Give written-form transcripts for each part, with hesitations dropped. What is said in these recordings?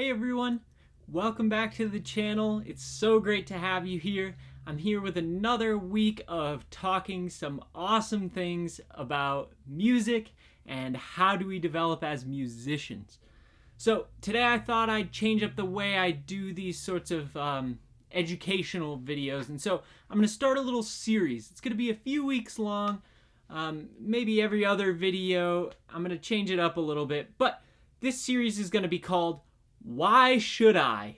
Hey everyone, welcome back to the channel. It's so great to have you here. I'm here with another week of talking some awesome things about music and how do we develop as musicians. So today I thought I'd change up the way I do these sorts of educational videos, and so I'm going to start a little series. It's going to be a few weeks long, maybe every other video. I'm going to change it up a little bit, but this series is going to be called Why Should I?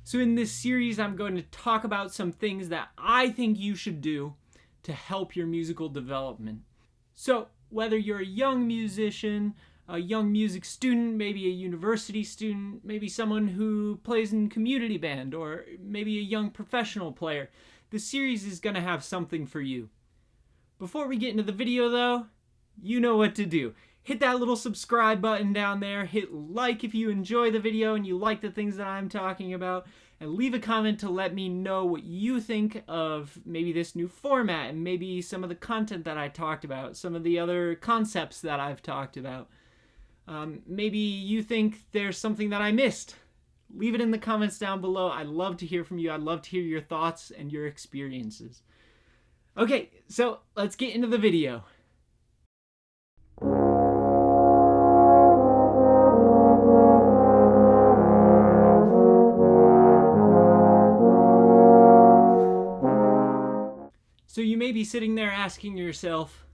So in this series, I'm going to talk about some things that I think you should do to help your musical development. So whether you're a young musician, a young music student, maybe a university student, maybe someone who plays in community band, or maybe a young professional player, the series is going to have something for you. Before we get into the video though, you know what to do. Hit that little subscribe button down there, hit like if you enjoy the video and you like the things that I'm talking about, and leave a comment to let me know what you think of maybe this new format and maybe some of the content that I talked about, some of the other concepts that I've talked about. Maybe you think there's something that I missed. Leave it in the comments down below. I'd love to hear from you. I'd love to hear your thoughts and your experiences. Okay, so let's get into the video. So you may be sitting there asking yourself,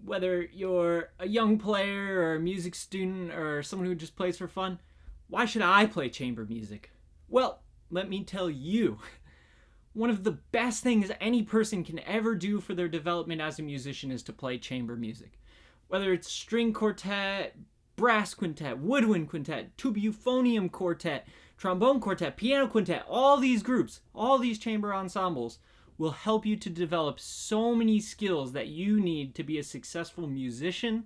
whether you're a young player or a music student or someone who just plays for fun, why should I play chamber music? Well, let me tell you. One of the best things any person can ever do for their development as a musician is to play chamber music. Whether it's string quartet, brass quintet, woodwind quintet, tuba euphonium quartet, trombone quartet, piano quintet, all these groups, all these chamber ensembles will help you to develop so many skills that you need to be a successful musician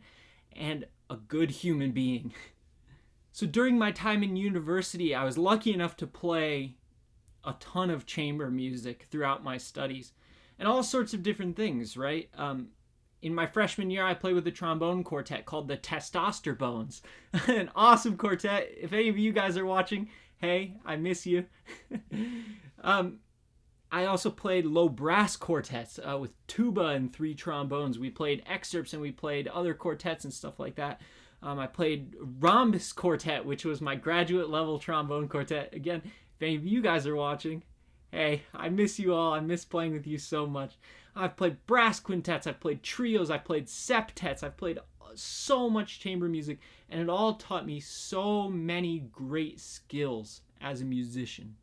and a good human being. So during my time in university, I was lucky enough to play a ton of chamber music throughout my studies and all sorts of different things, right? In my freshman year, I played with a trombone quartet called the Testosterbones. An awesome quartet. If any of you guys are watching, hey, I miss you. I also played low brass quartets with tuba and 3 trombones. We played excerpts and we played other quartets and stuff like that. I played rhombus quartet, which was my graduate level trombone quartet. Again, if any of you guys are watching, hey, I miss you all. I miss playing with you so much. I've played brass quintets, I've played trios, I've played septets, I've played so much chamber music, and it all taught me so many great skills as a musician.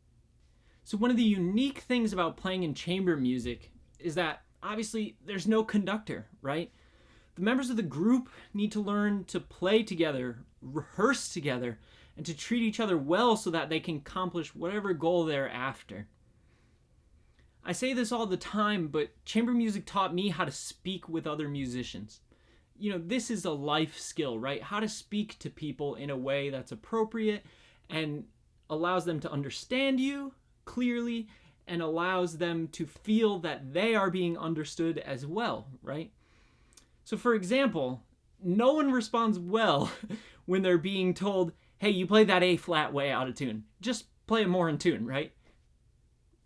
So one of the unique things about playing in chamber music is that obviously there's no conductor, right? The members of the group need to learn to play together, rehearse together, and to treat each other well so that they can accomplish whatever goal they're after. I say this all the time, but chamber music taught me how to speak with other musicians. You know, this is a life skill, right? How to speak to people in a way that's appropriate and allows them to understand you clearly and allows them to feel that they are being understood as well, right? So for example, no one responds well when they're being told, hey, you play that A flat way out of tune. Just play it more in tune, right?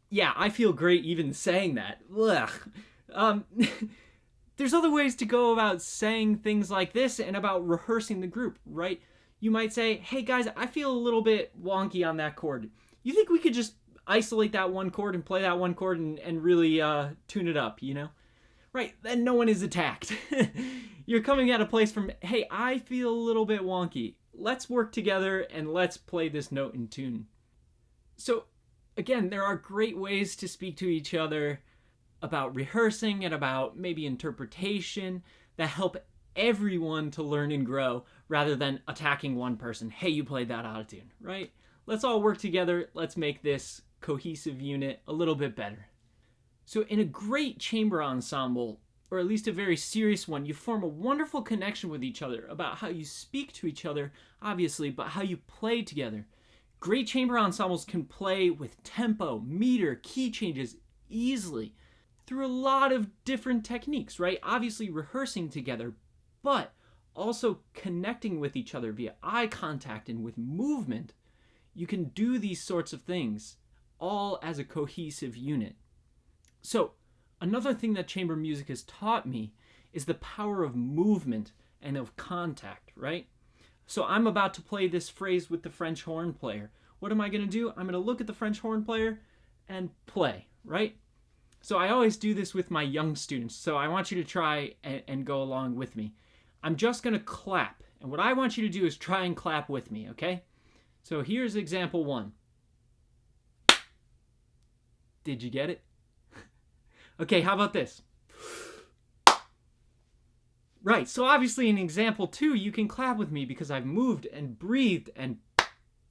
Yeah, I feel great even saying that. There's other ways to go about saying things like this and about rehearsing the group, right? You might say, hey guys, I feel a little bit wonky on that chord. You think we could just isolate that one chord and play that one chord and really tune it up, you know? Right, then no one is attacked. You're coming at a place from, hey, I feel a little bit wonky. Let's work together and let's play this note in tune. So again, there are great ways to speak to each other about rehearsing and about maybe interpretation that help everyone to learn and grow rather than attacking one person. Hey, you played that out of tune, right? Let's all work together. Let's make this cohesive unit a little bit better. So in a great chamber ensemble, or at least a very serious one, you form a wonderful connection with each other about how you speak to each other, obviously, but how you play together. Great chamber ensembles can play with tempo, meter, key changes easily. through a lot of different techniques, right? Obviously rehearsing together, but also connecting with each other via eye contact and with movement. You can do these sorts of things all as a cohesive unit. So another thing that chamber music has taught me is the power of movement and of contact, right? So I'm about to play this phrase with the French horn player. What am I going to do? I'm going to look at the French horn player and play, right? So I always do this with my young students, so I want you to try and go along with me. I'm just going to clap, and what I want you to do is try and clap with me, okay? So here's example 1. Did you get it? Okay, how about this? Right, so obviously in example 2, you can clap with me because I've moved and breathed and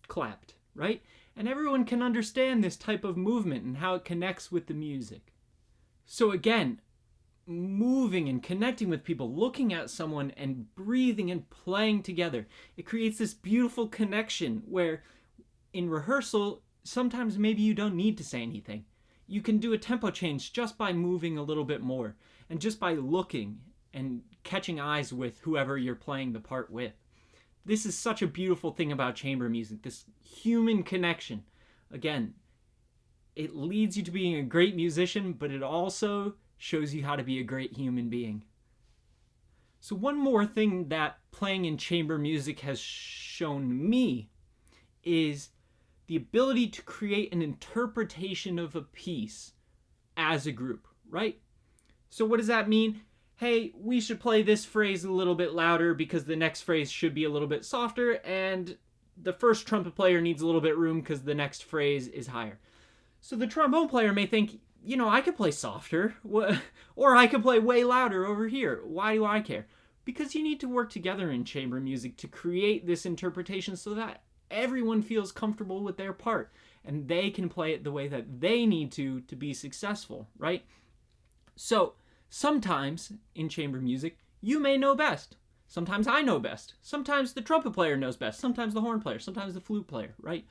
clapped, right? And everyone can understand this type of movement and how it connects with the music. So again, moving and connecting with people, looking at someone and breathing and playing together, it creates this beautiful connection where in rehearsal, sometimes maybe you don't need to say anything. You can do a tempo change just by moving a little bit more and just by looking and catching eyes with whoever you're playing the part with. This is such a beautiful thing about chamber music, this human connection. Again, it leads you to being a great musician, but it also shows you how to be a great human being. So one more thing that playing in chamber music has shown me is the ability to create an interpretation of a piece as a group, right? So what does that mean? Hey, we should play this phrase a little bit louder because the next phrase should be a little bit softer, and the first trumpet player needs a little bit room because the next phrase is higher. So the trombone player may think, you know, I could play softer, or I could play way louder over here. Why do I care? Because you need to work together in chamber music to create this interpretation so that everyone feels comfortable with their part and they can play it the way that they need to be successful, right? So sometimes in chamber music, you may know best. Sometimes I know best. Sometimes the trumpet player knows best. Sometimes the horn player. Sometimes the flute player, right?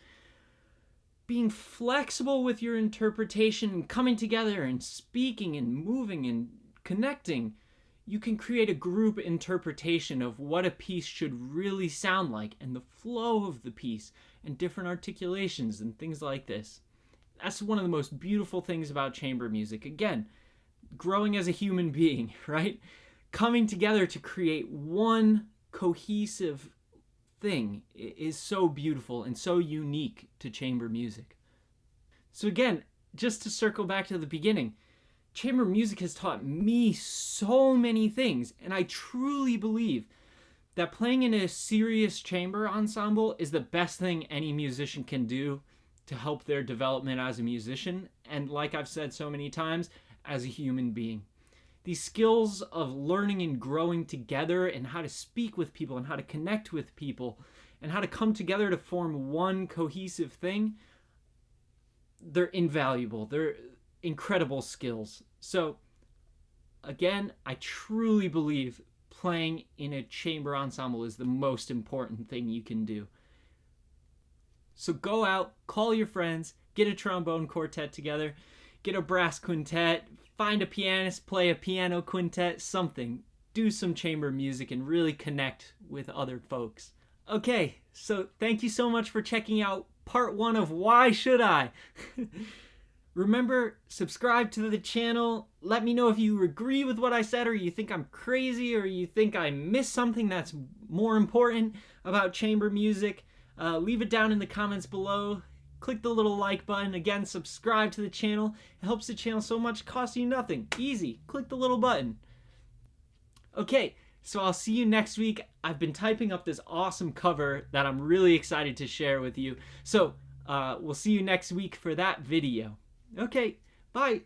Being flexible with your interpretation and coming together and speaking and moving and connecting, you can create a group interpretation of what a piece should really sound like and the flow of the piece and different articulations and things like this. That's one of the most beautiful things about chamber music. Again, growing as a human being, right? Coming together to create one cohesive thing is so beautiful and so unique to chamber music. So again, just to circle back to the beginning, chamber music has taught me so many things, and I truly believe that playing in a serious chamber ensemble is the best thing any musician can do to help their development as a musician, and like I've said so many times, as a human being. These skills of learning and growing together and how to speak with people and how to connect with people and how to come together to form one cohesive thing, they're invaluable. They're incredible skills. So again, I truly believe playing in a chamber ensemble is the most important thing you can do. So go out, call your friends, get a trombone quartet together, get a brass quintet, find a pianist, play a piano quintet, something. Do some chamber music and really connect with other folks. Okay, so thank you so much for checking out part 1 of Why Should I? Remember, subscribe to the channel. Let me know if you agree with what I said, or you think I'm crazy, or you think I missed something that's more important about chamber music. Leave it down in the comments below. Click the little like button. Again, subscribe to the channel. It helps the channel so much, costs you nothing. Easy. Click the little button. Okay, so I'll see you next week. I've been typing up this awesome cover that I'm really excited to share with you. So we'll see you next week for that video. Okay, bye.